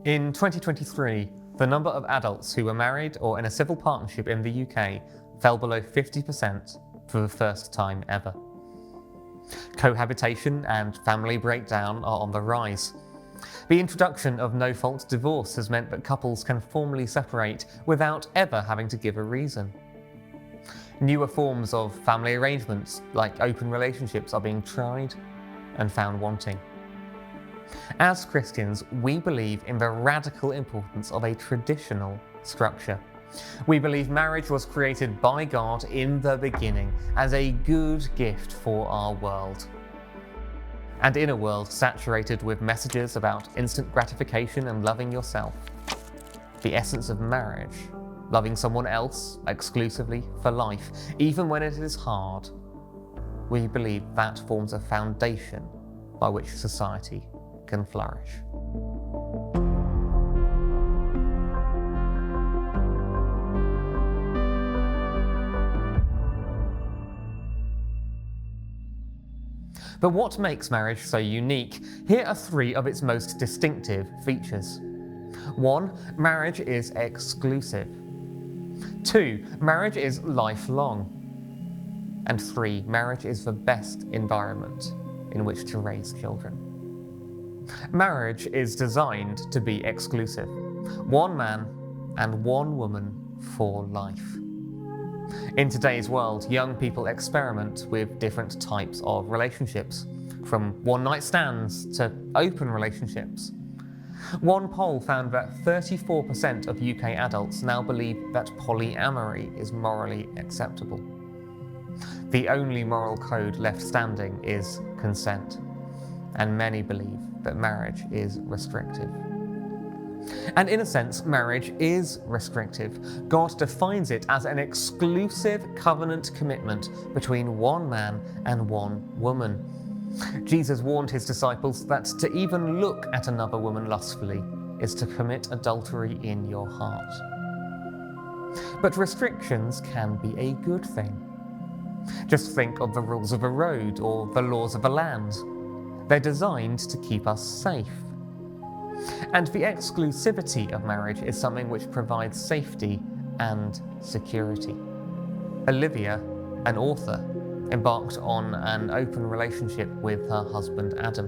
In 2023, the number of adults who were married or in a civil partnership in the UK fell below 50% for the first time ever. Cohabitation and family breakdown are on the rise. The introduction of no-fault divorce has meant that couples can formally separate without ever having to give a reason. Newer forms of family arrangements, like open relationships, are being tried and found wanting. As Christians, we believe in the radical importance of a traditional structure. We believe marriage was created by God in the beginning as a good gift for our world. And in a world saturated with messages about instant gratification and loving yourself, the essence of marriage, loving someone else exclusively for life, even when it is hard, we believe that forms a foundation by which society can flourish. But what makes marriage so unique? Here are three of its most distinctive features. 1. Marriage is exclusive. 2. Marriage is lifelong. And 3. Marriage is the best environment in which to raise children. Marriage is designed to be exclusive. One man and one woman for life. In today's world, young people experiment with different types of relationships, from one-night stands to open relationships. One poll found that 34% of UK adults now believe that polyamory is morally acceptable. The only moral code left standing is consent, and many believe that marriage is restrictive. And in a sense, marriage is restrictive. God defines it as an exclusive covenant commitment between one man and one woman. Jesus warned his disciples that to even look at another woman lustfully is to commit adultery in your heart. But restrictions can be a good thing. Just think of the rules of the road or the laws of the land. They're designed to keep us safe. And the exclusivity of marriage is something which provides safety and security. Olivia, an author, embarked on an open relationship with her husband Adam.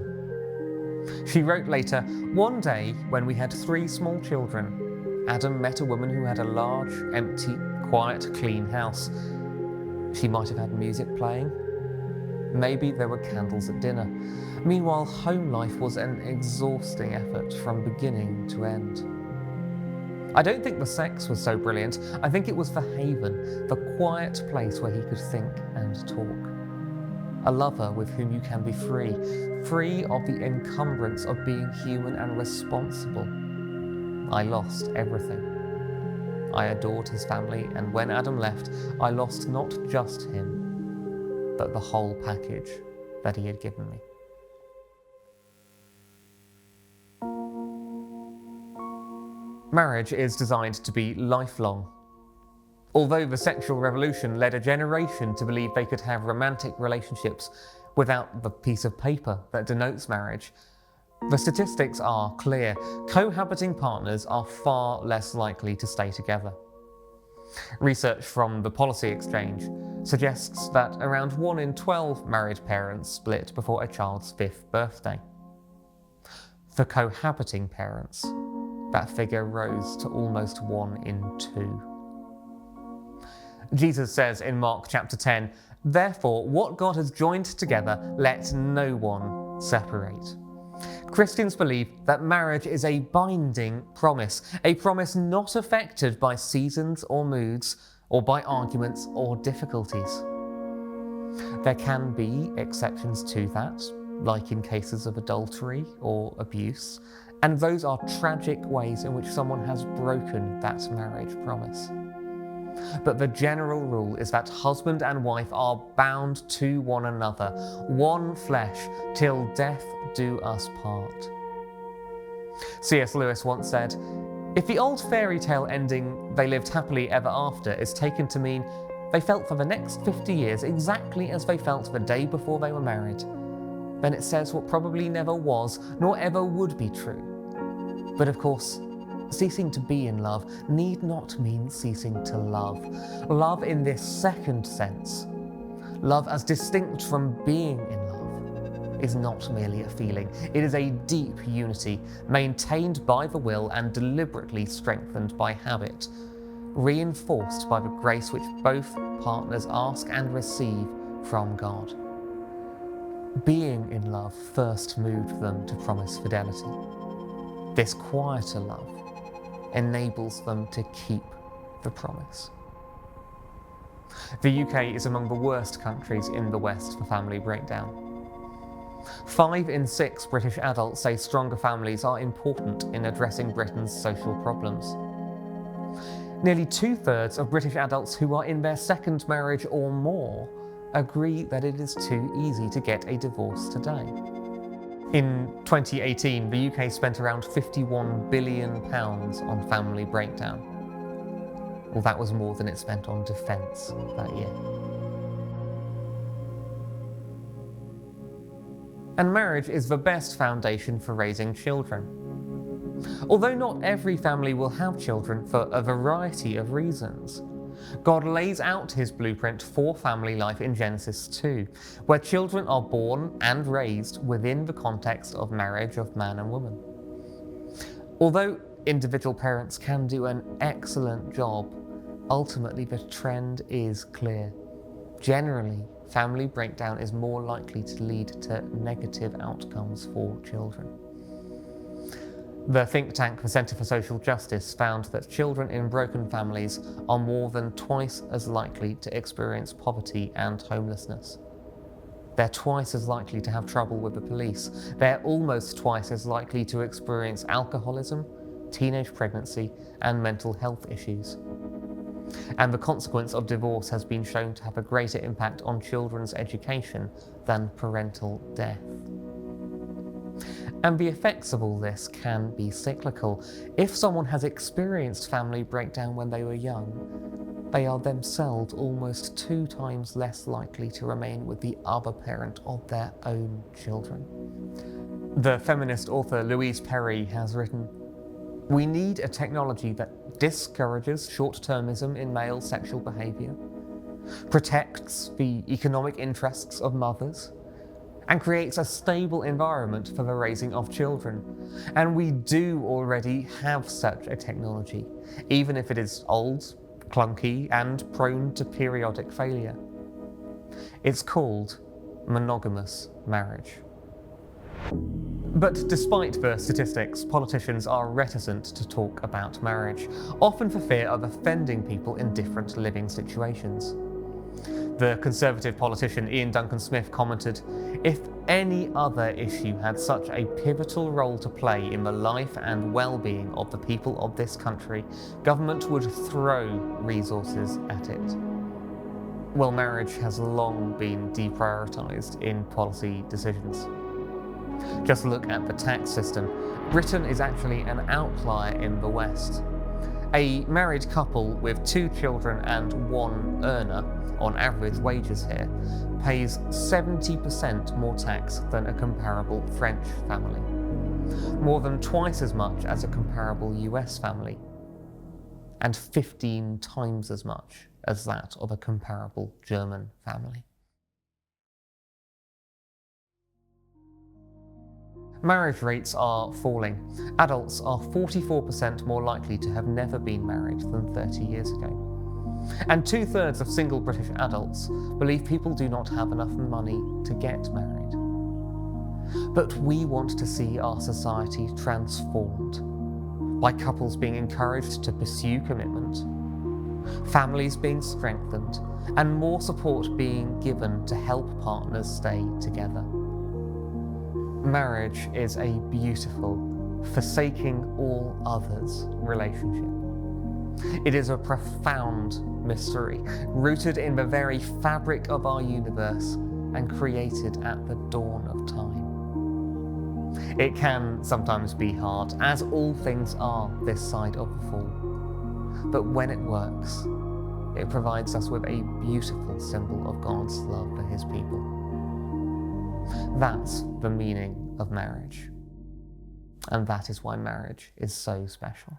She wrote later, "One day, when we had 3 small children, Adam met a woman who had a large, empty, quiet, clean house. She might have had music playing. Maybe there were candles at dinner. Meanwhile, home life was an exhausting effort from beginning to end. I don't think the sex was so brilliant. I think it was the haven, the quiet place where he could think and talk. A lover with whom you can be free of the encumbrance of being human and responsible. I lost everything. I adored his family, and when Adam left, I lost not just him, but the whole package that he had given me." Marriage is designed to be lifelong. Although the sexual revolution led a generation to believe they could have romantic relationships without the piece of paper that denotes marriage, the statistics are clear. Cohabiting partners are far less likely to stay together. Research from the Policy Exchange suggests that around 1 in 12 married parents split before a child's 5th birthday. For cohabiting parents, that figure rose to almost 1 in 2. Jesus says in Mark chapter 10, "Therefore, what God has joined together, let no one separate." Christians believe that marriage is a binding promise, a promise not affected by seasons or moods, or by arguments or difficulties. There can be exceptions to that, like in cases of adultery or abuse, and those are tragic ways in which someone has broken that marriage promise. But the general rule is that husband and wife are bound to one another, one flesh, till death do us part. C.S. Lewis once said, "If the old fairy tale ending, 'they lived happily ever after,' is taken to mean they felt for the next 50 years exactly as they felt the day before they were married, then it says what probably never was, nor ever would be true. But of course, ceasing to be in love need not mean ceasing to love. Love in this second sense, love as distinct from being in love, is not merely a feeling. It is a deep unity, maintained by the will and deliberately strengthened by habit, reinforced by the grace which both partners ask and receive from God. Being in love first moved them to promise fidelity. This quieter love enables them to keep the promise. The UK is among the worst countries in the West for family breakdown. 5 in 6 British adults say stronger families are important in addressing Britain's social problems. Nearly 2/3 of British adults who are in their second marriage or more agree that it is too easy to get a divorce today. In 2018, the UK spent around £51 billion on family breakdown. Well, that was more than it spent on defence that year. And marriage is the best foundation for raising children. Although not every family will have children for a variety of reasons, God lays out his blueprint for family life in Genesis 2, where children are born and raised within the context of marriage of man and woman. Although individual parents can do an excellent job, ultimately the trend is clear. Generally, family breakdown is more likely to lead to negative outcomes for children. The think tank, the Centre for Social Justice, found that children in broken families are more than twice as likely to experience poverty and homelessness. They're twice as likely to have trouble with the police. They're almost twice as likely to experience alcoholism, teenage pregnancy, and mental health issues. And the consequence of divorce has been shown to have a greater impact on children's education than parental death. And the effects of all this can be cyclical. If someone has experienced family breakdown when they were young, they are themselves almost 2 times less likely to remain with the other parent of their own children. The feminist author Louise Perry has written, "We need a technology that discourages short-termism in male sexual behaviour, protects the economic interests of mothers, and creates a stable environment for the raising of children. And we do already have such a technology, even if it is old, clunky, and prone to periodic failure. It's called monogamous marriage." But despite the statistics, politicians are reticent to talk about marriage, often for fear of offending people in different living situations. The Conservative politician Ian Duncan Smith commented, "If any other issue had such a pivotal role to play in the life and well-being of the people of this country, government would throw resources at it." Well, marriage has long been deprioritised in policy decisions. Just look at the tax system. Britain is actually an outlier in the West. A married couple with 2 children and 1 earner, on average wages here, pays 70% more tax than a comparable French family, more than twice as much as a comparable US family, and 15 times as much as that of a comparable German family. Marriage rates are falling. Adults are 44% more likely to have never been married than 30 years ago. And 2/3 of single British adults believe people do not have enough money to get married. But we want to see our society transformed by couples being encouraged to pursue commitment, families being strengthened, and more support being given to help partners stay together. Marriage is a beautiful, forsaking all others relationship. It is a profound mystery, rooted in the very fabric of our universe and created at the dawn of time. It can sometimes be hard, as all things are this side of the fall. But when it works, it provides us with a beautiful symbol of God's love for his people. That's the meaning of marriage. And that is why marriage is so special.